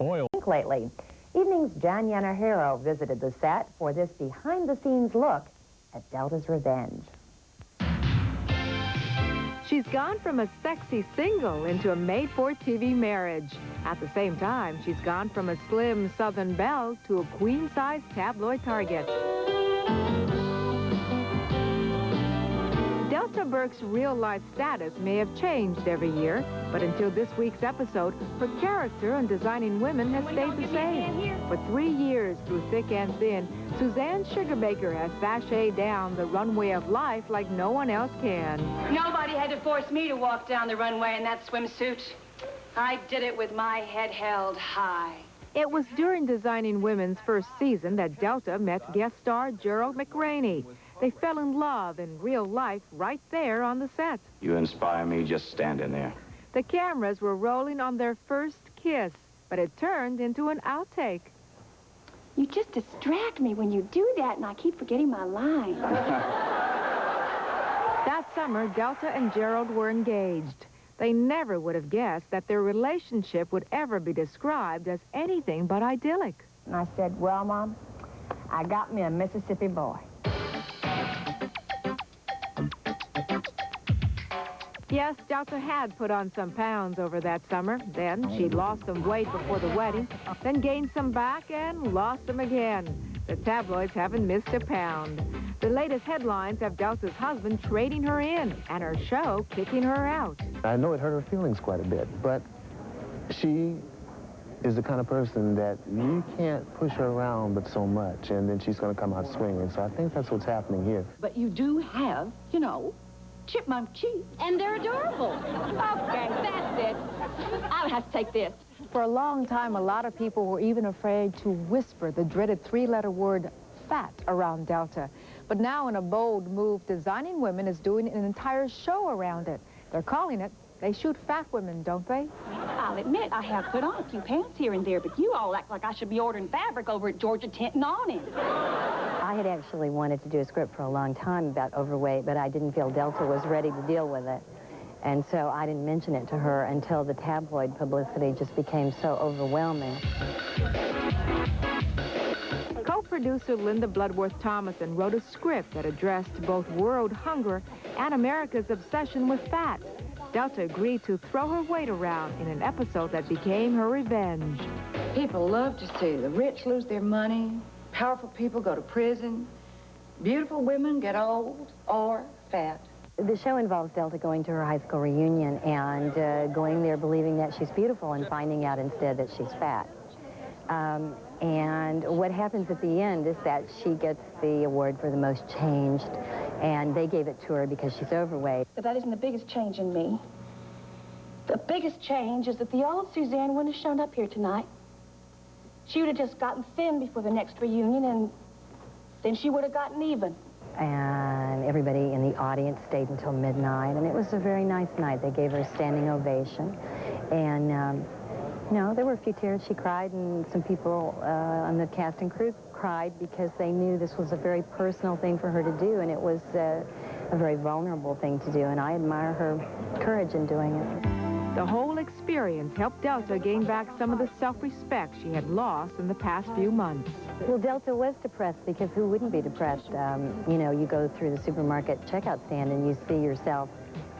Oil. Lately. Evening's Jan Yanahiro visited the set for this behind-the-scenes look at Delta's revenge. She's gone from a sexy single into a made-for-TV marriage. At the same time, she's gone from a slim Southern belle to a queen-size tabloid target. Delta Burke's real-life status may have changed every year, but until this week's episode, her character in Designing Women has stayed the same. For 3 years, through thick and thin, Suzanne Sugarbaker has sashayed down the runway of life like no one else can. Nobody had to force me to walk down the runway in that swimsuit. I did it with my head held high. It was during Designing Women's first season that Delta met guest star Gerald McRaney. They fell in love in real life right there on the set. You inspire me just standing there. The cameras were rolling on their first kiss, but it turned into an outtake. You just distract me when you do that, and I keep forgetting my line. That summer, Delta and Gerald were engaged. They never would have guessed that their relationship would ever be described as anything but idyllic. And I said, well, Mom, I got me a Mississippi boy. Yes, Delta had put on some pounds over that summer. Then she lost some weight before the wedding, then gained some back and lost them again. The tabloids haven't missed a pound. The latest headlines have Delta's husband trading her in and her show kicking her out. I know it hurt her feelings quite a bit, but she is the kind of person that you can't push her around but so much, and then she's going to come out swinging. So I think that's what's happening here. But you do have, you know, chipmunk cheeks. And they're adorable. Okay, that's it. I'll have to take this. For a long time, a lot of people were even afraid to whisper the dreaded 3-letter word fat around Delta. But now, in a bold move, Designing Women is doing an entire show around it. They're calling it They Shoot Fat Women, don't they? I'll admit I have put on a few pants here and there, but you all act like I should be ordering fabric over at Georgia Tent and Awning. I had actually wanted to do a script for a long time about overweight, but I didn't feel Delta was ready to deal with it. And so I didn't mention it to her until the tabloid publicity just became so overwhelming. Co-producer Linda Bloodworth-Thomason wrote a script that addressed both world hunger and America's obsession with fat. Delta agreed to throw her weight around in an episode that became her revenge. People love to see the rich lose their money, powerful people go to prison, beautiful women get old or fat. The show involves Delta going to her high school reunion and going there believing that she's beautiful and finding out instead that she's fat. And what happens at the end is that she gets the award for the most changed, and they gave it to her because she's overweight. But that isn't the biggest change in me. The biggest change is that the old Suzanne wouldn't have shown up here tonight. She would have just gotten thin before the next reunion, and then she would have gotten even. And everybody in the audience stayed until midnight, and it was a very nice night. They gave her a standing ovation, and no, there were a few tears. She cried, and some people on the cast and crew cried because they knew this was a very personal thing for her to do, and it was a very vulnerable thing to do, and I admire her courage in doing it. The whole experience helped Delta gain back some of the self-respect she had lost in the past few months. Well, Delta was depressed because who wouldn't be depressed? You know, you go through the supermarket checkout stand and you see yourself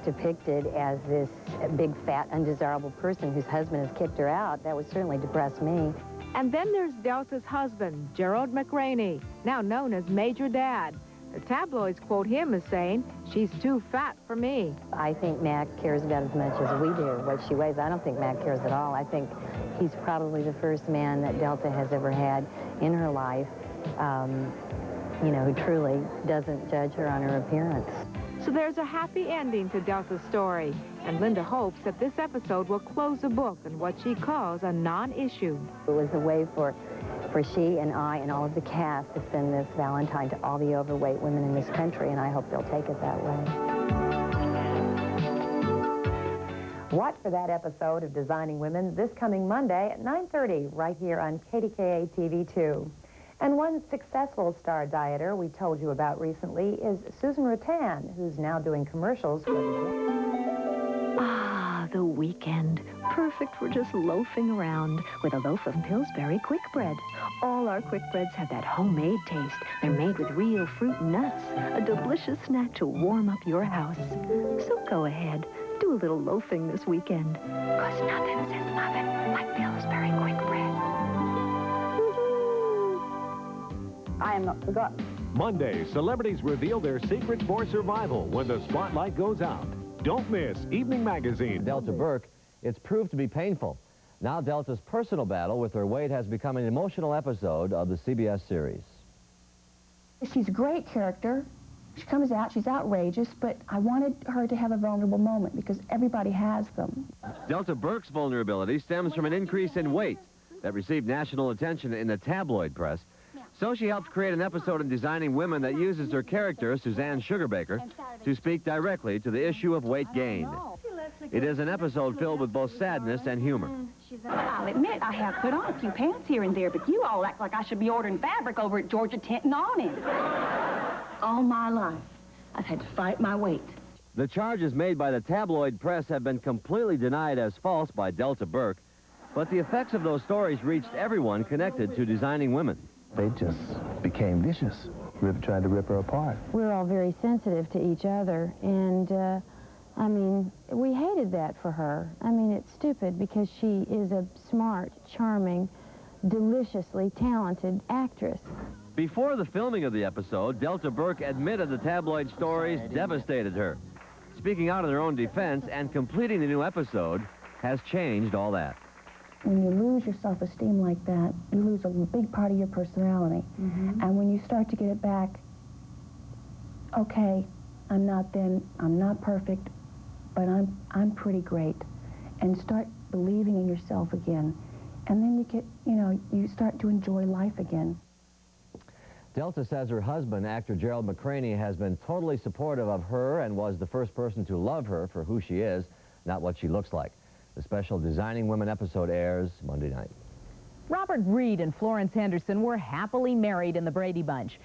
depicted as this big, fat, undesirable person whose husband has kicked her out. That would certainly depress me. And then there's Delta's husband, Gerald McRaney, now known as Major Dad. The tabloids quote him as saying, "She's too fat for me." I think Mac cares about as much as we do what she weighs. I don't think Mac cares at all. I think he's probably the first man that Delta has ever had in her life, you know, who truly doesn't judge her on her appearance. So there's a happy ending to Delta's story, and Linda hopes that this episode will close the book on what she calls a non-issue. It was a way for she and I and all of the cast to send this Valentine to all the overweight women in this country, and I hope they'll take it that way. Watch for that episode of Designing Women this coming Monday at 9:30 right here on KDKA TV2. And one successful star dieter we told you about recently is Susan Rattan, who's now doing commercials for Ah, the weekend. Perfect for just loafing around with a loaf of Pillsbury Quick Bread. All our Quick Breads have that homemade taste. They're made with real fruit and nuts. A delicious snack to warm up your house. So go ahead, do a little loafing this weekend. 'Cause nothing says lovin' like Pillsbury Quick Bread. I am not forgotten. Monday, celebrities reveal their secret for survival when the spotlight goes out. Don't miss Evening Magazine. Delta Burke, it's proved to be painful. Now Delta's personal battle with her weight has become an emotional episode of the CBS series. She's a great character. She comes out, she's outrageous, but I wanted her to have a vulnerable moment because everybody has them. Delta Burke's vulnerability stems from an increase in weight that received national attention in the tabloid press. So she helped create an episode in Designing Women that uses her character, Suzanne Sugarbaker, to speak directly to the issue of weight gain. It is an episode filled with both sadness and humor. I'll admit I have put on a few pants here and there, but you all act like I should be ordering fabric over at Georgia Tent and Awning. All my life, I've had to fight my weight. The charges made by the tabloid press have been completely denied as false by Delta Burke, but the effects of those stories reached everyone connected to Designing Women. They just became vicious. Tried to rip her apart. We're all very sensitive to each other, and I mean, we hated that for her. I mean, it's stupid because she is a smart, charming, deliciously talented actress. Before the filming of the episode, Delta Burke admitted the tabloid stories devastated her. Speaking out in her own defense and completing the new episode has changed all that. When you lose your self-esteem like that, you lose a big part of your personality. And when you start to get it back, okay, I'm not perfect, but I'm pretty great. And start believing in yourself again. And then you get, you start to enjoy life again. Delta says her husband, actor Gerald McRaney, has been totally supportive of her and was the first person to love her for who she is, not what she looks like. The special Designing Women episode airs Monday night. Robert Reed and Florence Henderson were happily married in the Brady Bunch.